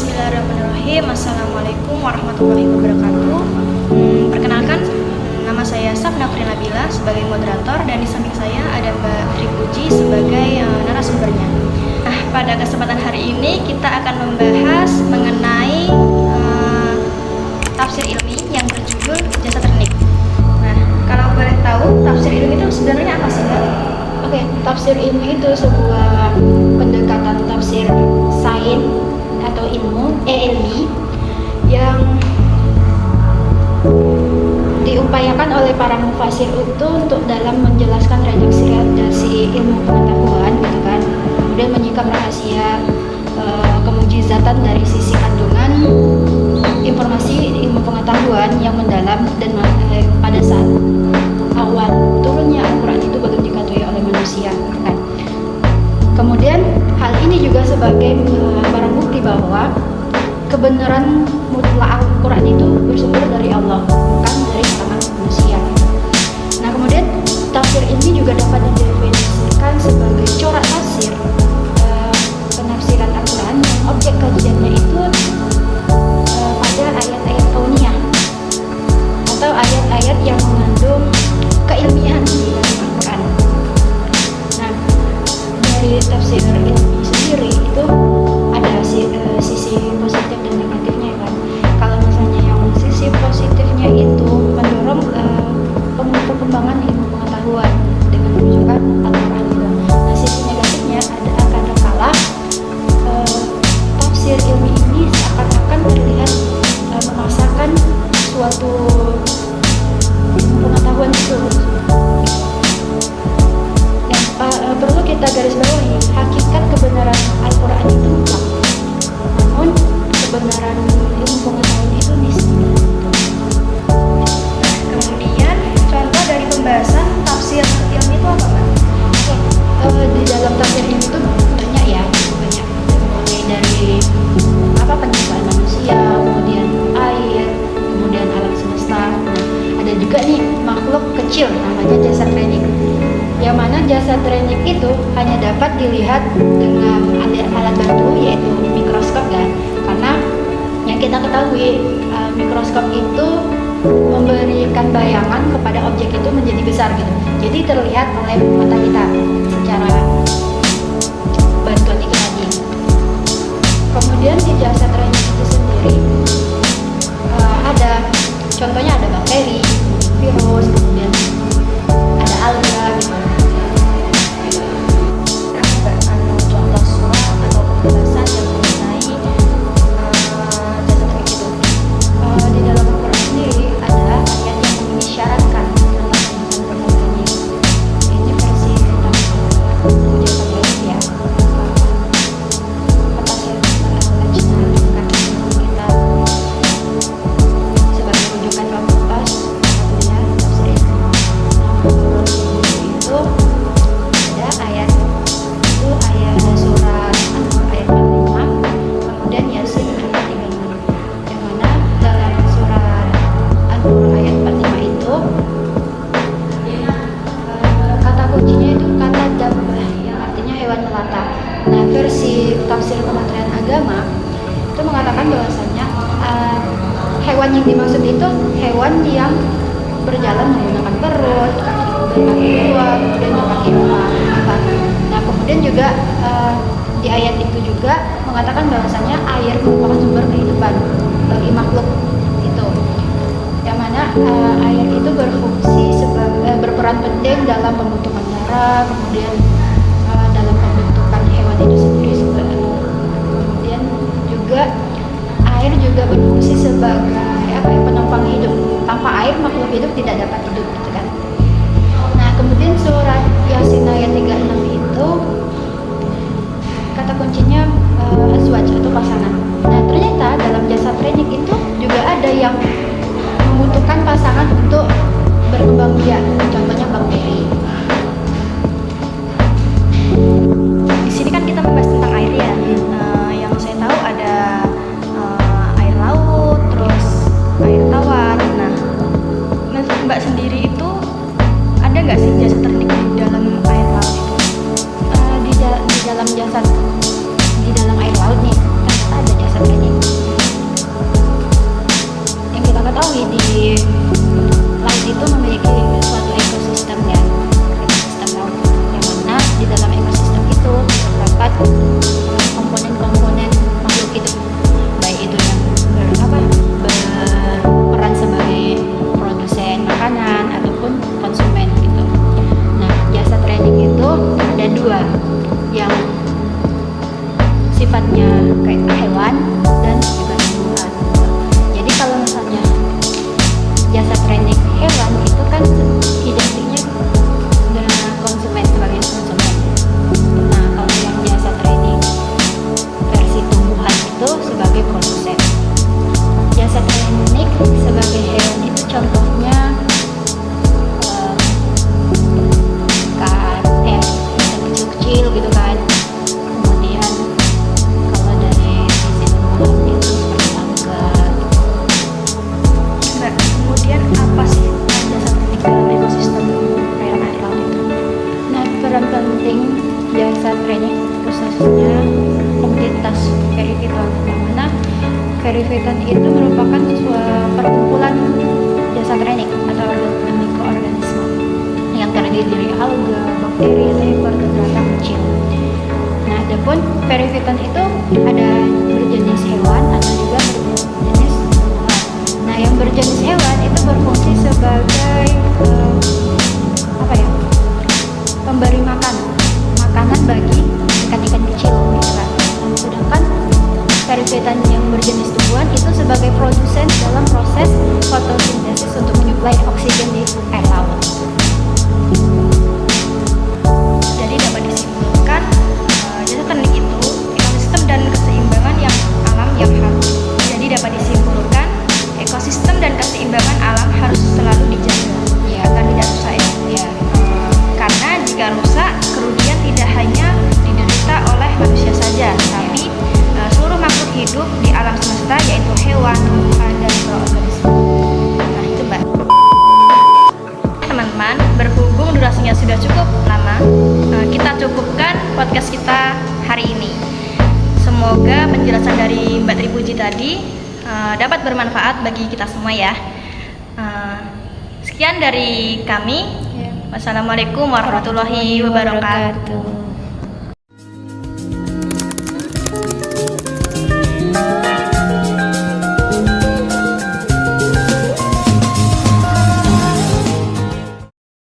Bismillahirrahmanirrahim. Assalamualaikum warahmatullahi wabarakatuh. Perkenalkan, nama saya Safna Prinabila sebagai moderator, dan di samping saya ada Mbak Tripuji sebagai narasumbernya. Nah, pada kesempatan hari ini kita akan membahas mengenai tafsir ilmi yang berjudul Jasa Ternik. Nah, kalau boleh tahu tafsir ilmi itu sebenarnya apa sih, Mbak? Oke, tafsir ilmi itu sebuah pendekatan tafsir sains atau ilmi yang diupayakan oleh para mufasir itu untuk dalam menjelaskan redaksi ilmu pengetahuan gitu kan, kemudian menyingkap rahasia kemujizatan dari sisi kandungan informasi ilmu pengetahuan yang mendalam dan pada saat awal turunnya Al-Quran itu baru diketahui oleh manusia kan. Kemudian hal ini juga sebagai barang bukti bahwa kebenaran mutlak Al-Quran itu bersumber dari Allah, bukan dari kalangan manusia. Nah, kemudian tafsir ini juga dapat didefinisikan sebagai corak tafsir penafsiran Al-Quran yang objek kajiannya itu pada ayat-ayat kauniyah atau ayat-ayat yang mengandung keilmian di dalam Al-Quran. Nah, dari tafsir ilmi sendiri itu ada sisi positif dan negatifnya kan. Kalau misalnya yang sisi positifnya itu mendorong perkembangan ilmu pengetahuan dengan rujukan Al-Quran gitu. Nah, sisi negatifnya akan kala tafsir ilmi ini seakan-akan terlihat memaksakan suatu pengetahuan itu. Yang perlu kita garis bawahi, hakikat kebenaran Al-Quran itu mutlak, namun kebenaran ilmu pengetahuan itu nisbi. Kemudian contoh dari pembahasan tafsir ilmi itu apa, Mbak? Di dalam tafsir ilmi itu banyak ya, banyak. Mulai dari penciptaan manusia, kemudian air, kemudian alam semesta. Nah, ada juga nih makhluk kecil namanya jasad trenik, yang mana jasad trenik itu hanya dapat dilihat dengan alat bantu yaitu mikroskop kan, karena yang kita ketahui mikroskop itu memberikan bayangan kepada objek itu menjadi besar gitu, jadi terlihat oleh mata kita secara bantuan itu tadi. Kemudian di jasad trenik itu sendiri ada contohnya ada bakteri, virus, kemudian ada alga gitu. Contoh surah atau penjelasan yang mengenai jasa ternik itu. Di dalam Al-Quran sendiri ada ayat yang mengisyaratkan tentang penjelasan ini. Ini versi jasa ternik ya. Tafsir Al-Ajna kan kita sebagai rujukan pamungkas satunya tafsir ini. Itu ada ayat ada surat An-Nur ayat 45, kemudian Yasin ayat 36. Yang mana dalam surat An-Nur ayat 45 itu kata kuncinya itu kata dabbah yang artinya hewan melata. Nah, versi tafsir Kementerian Agama itu mengatakan bahwasanya hewan yang dimaksud itu hewan yang berjalan menggunakan perut, berkaki dua, kemudian berkaki empat. Nah, kemudian juga di ayat itu juga mengatakan bahwasanya air merupakan sumber kehidupan bagi makhluk itu, yang mana air itu berfungsi berperan penting dalam pembentukan darah, kemudian dalam pembentukan hewan itu sendiri. Kemudian juga air juga berfungsi sebagai penopang hidup. Tanpa air makhluk hidup tidak dapat hidup gitu kan. Nah, kemudian surat Yasin ayat 36 itu kata kuncinya azwaj atau pasangan. Nah, ternyata dalam jasa trenik itu juga ada yang membutuhkan pasangan untuk berkembang biak, contohnya bakteri. Di sini kan kita membahas tentang air ya. Yang saya tahu ada air laut, terus air tawar. Nah, menurut Mbak sendiri itu ada nggak sih jasa ternik di dalam air laut itu? Di dalam air laut nih kan ada jasa trenik. Perivetan itu merupakan perkumpulan jasad renik atau mikroorganisme yang terdiri dari alga, bakteri, lever, dan batang kecil. Nah, adapun perivetan itu ada berjenis hewan atau juga berjenis tumbuhan. Nah, yang berjenis hewan itu berfungsi sebagai pemberi makanan bagi ikan-ikan kecil, gitu kan. Sedangkan perivetan yang berjenis tumbuhan itu sebagai produsen dalam proses fotosintesis untuk menyuplai oksigen di air laut. Jadi dapat disimpulkan jasa teknik itu ekosistem dan keseimbangan yang alam yang harus. Jadi dapat disimpulkan ekosistem dan keseimbangan alam harus selalu dijaga agar tidak rusak ya. Karena jika rusak, kerugian tidak hanya diderita oleh manusia saja, tapi seluruh makhluk hidup di alam semesta, yaitu hewan, tumbuhan, dan mikroorganisme. Nah, itu Mbak. Teman-teman, berhubung durasinya sudah cukup lama, kita cukupkan podcast kita hari ini. Semoga penjelasan dari Mbak Tripuji tadi dapat bermanfaat bagi kita semua ya. Sekian dari kami. Wassalamualaikum warahmatullahi wabarakatuh.